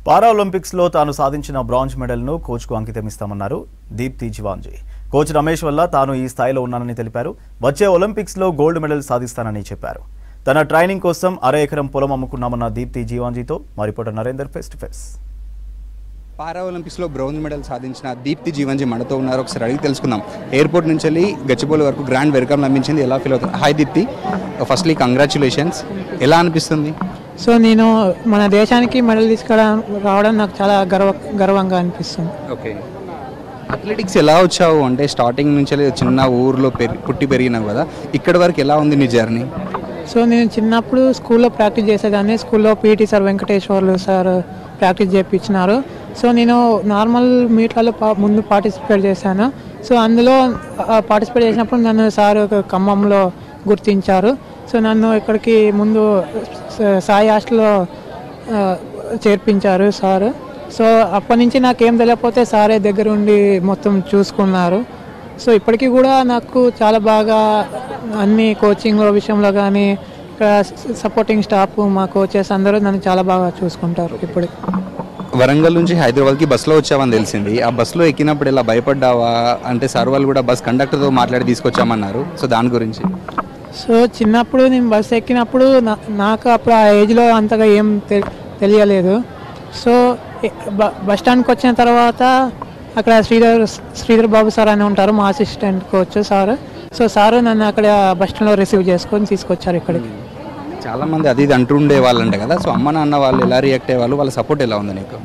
పారా ఒలింపిక్స్లో తాను సాధించిన బ్రాంజ్ మెడల్ను కోచ్కు అంకితమిస్తామన్నారు దీప్తి జీవాంజీ. కోచ్ రమేష్ వల్ల తాను ఈ స్థాయిలో ఉన్నానని తెలిపారు. వచ్చే ఒలింపిక్స్లో గోల్డ్ మెడల్ సాధిస్తానని చెప్పారు. తన ట్రైనింగ్ కోసం అర ఎకరం పొలం అమ్ముకున్నామన్న దీప్తి జీవాంజీతో మా reporter Narender face to face. Para ఒలింపిక్స్లో బ్రోంజ్ మెడల్ సాధించిన దీప్తి జీవాంజీ మనతో ఉన్నారు. ఒకసారి అడిగి తెలుసుకుందాం. ఎయిర్పోర్ట్ నుంచి వెళ్ళి గచ్చిబౌలి వరకు గ్రాండ్ వెల్కమ్ లభించింది. ఎలా ఫీల్ అవుతుంది? Hi Deepti, firstly congratulations. ఎలా అనిపిస్తుంది? సో నేను మన దేశానికి మెడల్ రావడం నాకు చాలా గర్వంగా అనిపిస్తుంది. ఓకే, అథ్లెటిక్స్ ఎలా వచ్చావు అంటే స్టార్టింగ్ నుంచి చిన్న ఊర్లో పుట్టి పెరిగినావు కదా, ఇక్కడి వరకు ఎలా ఉంది నీ జర్నీ? సో నేను చిన్నప్పుడు స్కూల్లో ప్రాక్టీస్ చేసేదాన్ని. స్కూల్లో PT sir Venkateswarlu sir practice చేయించినారు. సో నేను నార్మల్ మీట్లలో ముందు పార్టిసిపేట్ చేశాను. సో అందులో పార్టిసిపేట్ చేసినప్పుడు నన్ను సార్ ఖమ్మంలో గుర్తించారు. సో నన్ను ఇక్కడికి ముందు సాయి హాస్టల్లో చేర్పించారు సార్. సో అప్పటి నుంచి నాకేం తెలియకపోతే సారే దగ్గర ఉండి మొత్తం చూసుకున్నారు. సో ఇప్పటికీ కూడా నాకు చాలా బాగా అన్ని కోచింగ్ విషయంలో కానీ ఇక్కడ సపోర్టింగ్ స్టాఫ్ మా కోచెస్ అందరూ నన్ను చాలా బాగా చూసుకుంటారు. ఇప్పటికి వరంగల్ నుంచి హైదరాబాద్కి బస్సులో వచ్చావని తెలిసింది. ఆ బస్సులో ఎక్కినప్పుడు ఇలా భయపడ్డావా? అంటే సార్ వాళ్ళు కూడా బస్ కండక్టర్తో మాట్లాడి తీసుకొచ్చామన్నారు. సో దాని గురించి. సో చిన్నప్పుడు నేను బస్సు ఎక్కినప్పుడు నాకు అప్పుడు ఆ ఏజ్లో అంతగా ఏం తెలియలేదు. సో బస్ స్టాండ్కి వచ్చిన తర్వాత అక్కడ శ్రీధర్ బాబు సార్ అని ఉంటారు, మా assistant coach sir. So sir నన్ను అక్కడ బస్ స్టాండ్లో రిసీవ్ చేసుకొని తీసుకొచ్చారు ఇక్కడికి. చాలామంది అది ఇది అంటుండే వాళ్ళంటే కదా, సో అమ్మ నాన్న వాళ్ళు ఎలా రియాక్ట్ అయ్యేవాళ్ళు? వాళ్ళ సపోర్ట్ ఎలా ఉంది నీకు?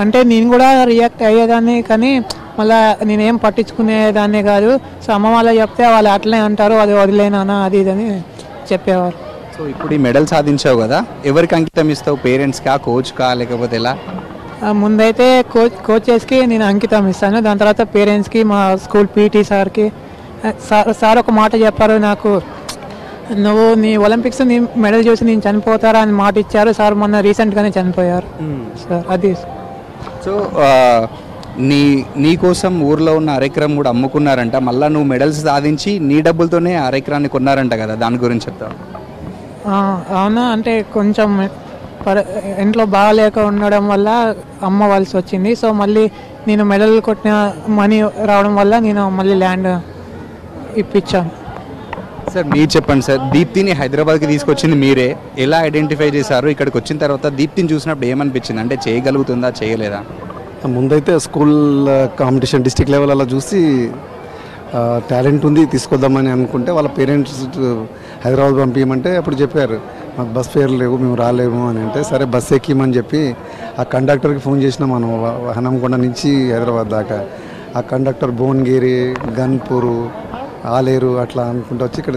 అంటే నేను కూడా రియాక్ట్ అయ్యేదాన్ని, కానీ మళ్ళీ నేనేం పట్టించుకునేదాన్ని కాదు. సో అమ్మ వాళ్ళ చెప్తే వాళ్ళు అట్లనే అంటారు, అది వదిలేనా అది ఇది అని చెప్పేవారు. సో ఇప్పుడు ఈ మెడల్ సాధించావు కదా, ఎవరికి అంకితం ఇస్తావు? పేరెంట్స్కా, కోచ్కా, లేకపోతే ఎలా? ముందైతే కోచెస్కి నేను అంకితం ఇస్తాను. దాని తర్వాత పేరెంట్స్కి, మా స్కూల్ పీటీ సార్కి. సార్ ఒక మాట చెప్పారు నాకు, నువ్వు నీ ఒలింపిక్స్ నీ మెడల్ చూసి నేను చనిపోతారా అని మాట ఇచ్చారు సార్. మొన్న రీసెంట్గానే చనిపోయారు సార్. అది సో నీ కోసం ఊర్లో ఉన్న అరెకరం కూడా అమ్ముకున్నారంట. మళ్ళీ నువ్వు మెడల్స్ సాధించి నీ డబ్బులతోనే అరెకరాన్ని కొన్నారంట కదా, దాని గురించి చెప్తావు? అవునా, అంటే కొంచెం ఇంట్లో బాగాలేక ఉండడం వల్ల అమ్మవలసి వచ్చింది. సో మళ్ళీ నేను మెడల్ కొట్టిన మనీ రావడం వల్ల నేను మళ్ళీ ల్యాండ్ ఇప్పించాను. సార్ మీరు చెప్పండి సార్, దీప్తిని హైదరాబాద్కి తీసుకొచ్చింది మీరే. ఎలా ఐడెంటిఫై చేశారు? ఇక్కడికి వచ్చిన తర్వాత దీప్తిని చూసినప్పుడు ఏమనిపించింది? అంటే చేయగలుగుతుందా, చేయలేదా? ముందైతే స్కూల్ కాంపిటీషన్ డిస్ట్రిక్ట్ లెవెల్ అలా చూసి టాలెంట్ ఉంది తీసుకొద్దామని అనుకుంటే వాళ్ళ పేరెంట్స్ హైదరాబాద్ పంపించమంటే అప్పుడు చెప్పారు మాకు బస్ ఫేర్ లేవు, మేము రాలేము అని. అంటే సరే బస్ ఎక్కిమని చెప్పి ఆ కండక్టర్కి ఫోన్ చేసినా మనం హనంకొండ నుంచి హైదరాబాద్ దాకా. ఆ కండక్టర్ భువనగిరి, గన్పూరు, ఆలేరు అట్లా అనుకుంటూ వచ్చి ఇక్కడ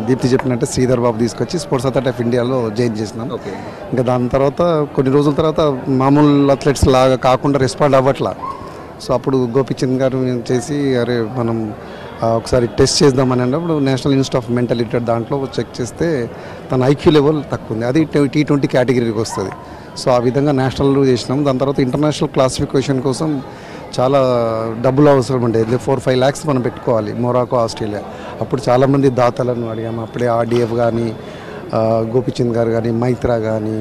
దీప్తి చెప్పినట్టే శ్రీధర్ బాబు తీసుకొచ్చి స్పోర్ట్స్ అథారిటీ ఆఫ్ ఇండియాలో జాయిన్ చేసినాం. ఇంకా దాని తర్వాత కొన్ని రోజుల తర్వాత మామూలు అథ్లెట్స్ లాగా కాకుండా రెస్పాండ్ అవ్వట్లా. సో అప్పుడు గోపిచంద్ గారు చేసి అరే మనం ఒకసారి టెస్ట్ చేద్దామని అన్నప్పుడు నేషనల్ ఇన్స్టిట్యూట్ ఆఫ్ మెంటలిటీ దాంట్లో చెక్ చేస్తే తన ఐక్యూ లెవెల్ తక్కువ ఉంది, అది T20 కేటగిరీకి వస్తుంది. సో ఆ విధంగా నేషనల్ చేసినాం. దాని తర్వాత ఇంటర్నేషనల్ క్లాసిఫికేషన్ కోసం చాలా డబ్బులు అవసరం ఉండేది. 4-5 lakhs మనం పెట్టుకోవాలి, మొరాకో, ఆస్ట్రేలియా. అప్పుడు చాలామంది దాతలను అడిగాము. అప్పుడే RDF కానీ, గోపిచంద్ గారు కానీ, మైత్రా కానీ,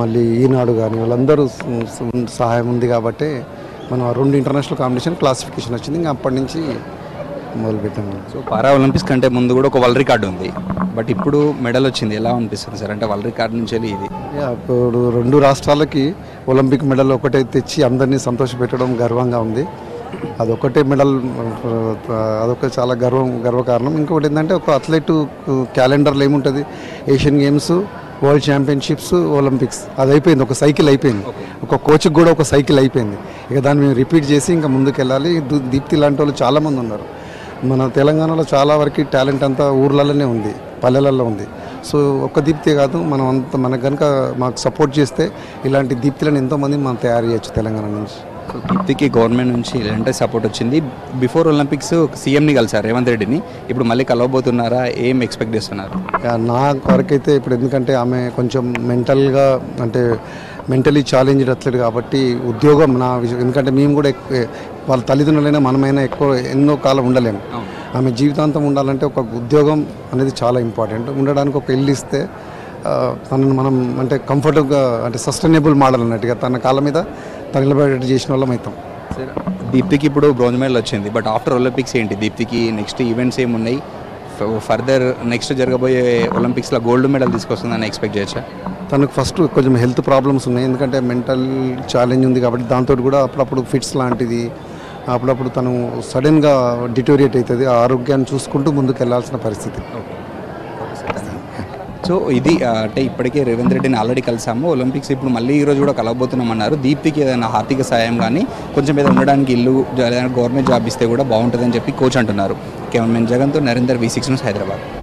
మళ్ళీ ఈనాడు కానీ వాళ్ళందరూ సహాయం ఉంది కాబట్టి మనం 2 ఇంటర్నేషనల్ కాంపిటీషన్ క్లాసిఫికేషన్ వచ్చింది. ఇంకా అప్పటి నుంచి మొదలుపెట్టాము. సో పారా ఒలింపిక్స్ కంటే ముందు కూడా ఒక వరల్డ్ రికార్డు ఉంది, బట్ ఇప్పుడు మెడల్ వచ్చింది. ఎలా అనిపిస్తుంది సార్? అంటే వరల్డ్ రికార్డు నుంచి వెళ్ళి ఇది ఇప్పుడు 2 రాష్ట్రాలకి ఒలింపిక్ మెడల్ ఒకటే తెచ్చి అందరినీ సంతోషపెట్టడం గర్వంగా ఉంది. అదొకటే మెడల్, అదొక చాలా గర్వకారణం. ఇంకొకటి ఏంటంటే ఒక అథ్లెట్ క్యాలెండర్లో ఏముంటుంది, Asian games, world championships, Olympics, అది అయిపోయింది. ఒక సైకిల్ అయిపోయింది. ఒక కోచ్కి కూడా ఒక సైకిల్ అయిపోయింది. ఇక దాన్ని మేము రిపీట్ చేసి ఇంకా ముందుకు వెళ్ళాలి. దీప్తి లాంటి వాళ్ళు చాలామంది ఉన్నారు. మన తెలంగాణలో చాలా వరకు టాలెంట్ అంతా ఊర్లలోనే ఉంది, పల్లెలలో ఉంది. సో ఒక్క దీప్తి కాదు, మనం అంత మనకు కనుక మాకు సపోర్ట్ చేస్తే ఇలాంటి దీప్తులను ఎంతోమంది మనం తయారు చేయొచ్చు తెలంగాణ నుంచి. సో దీప్తికి గవర్నమెంట్ నుంచి ఇలాంటి సపోర్ట్ వచ్చింది. బిఫోర్ ఒలింపిక్స్ సీఎంని కలిసారు, రేవంత్ రెడ్డిని. ఇప్పుడు మళ్ళీ కలవబోతున్నారా? ఏం ఎక్స్పెక్ట్ చేస్తున్నారు? నా వరకైతే ఇప్పుడు ఎందుకంటే ఆమె కొంచెం మెంటల్గా అంటే మెంటలీ ఛాలెంజ్డ్ అథ్లెట్ కాబట్టి ఉద్యోగం నా విషయం. ఎందుకంటే మేము కూడా వాళ్ళ తల్లిదండ్రులైనా మనమైనా ఎక్కువ ఎన్నో కాలం ఉండలేము. ఆమె జీవితాంతం ఉండాలంటే ఒక ఉద్యోగం అనేది చాలా ఇంపార్టెంట్. ఉండడానికి ఒక ఇల్లు ఇస్తే తనను మనం అంటే కంఫర్టబుల్గా అంటే సస్టైనబుల్ మోడల్ అన్నట్టుగా తన కాళ్ళ మీద తను నిలబడేట్టు చేసిన వాళ్ళం అవుతాం. దీప్తికి ఇప్పుడు బ్రోంజ్ మెడల్ వచ్చింది, బట్ ఆఫ్టర్ ఒలింపిక్స్ ఏంటి దీప్తికి నెక్స్ట్ ఈవెంట్స్ ఏమున్నాయి? ఫర్దర్ నెక్స్ట్ జరగబోయే ఒలింపిక్స్లో గోల్డ్ మెడల్ తీసుకొస్తుందని ఎక్స్పెక్ట్ చేయొచ్చా? తనకు ఫస్ట్ కొంచెం హెల్త్ ప్రాబ్లమ్స్ ఉన్నాయి, ఎందుకంటే మెంటల్ ఛాలెంజ్ ఉంది కాబట్టి దాంతో కూడా అప్పుడప్పుడు ఫిట్స్ లాంటిది అప్పుడప్పుడు తను సడన్గా డిటోరియేట్ అవుతుంది. ఆ ఆరోగ్యాన్ని చూసుకుంటూ ముందుకు వెళ్ళాల్సిన పరిస్థితి. సో ఇది అంటే ఇప్పటికే రేవంత్ రెడ్డిని ఆల్రెడీ కలిసాము, ఒలింపిక్స్ ఇప్పుడు మళ్ళీ ఈరోజు కూడా కలవబోతున్నామన్నారు. దీప్తికి ఏదైనా ఆర్థిక సాయం కానీ కొంచెం ఏదైనా ఉండడానికి ఇల్లు గవర్నమెంట్ జాబ్ ఇస్తే కూడా బాగుంటుందని చెప్పి కోచ్ అంటున్నారు. కెమెరామెన్ జగన్తో నరేందర్, V6 న్యూస్, హైదరాబాద్.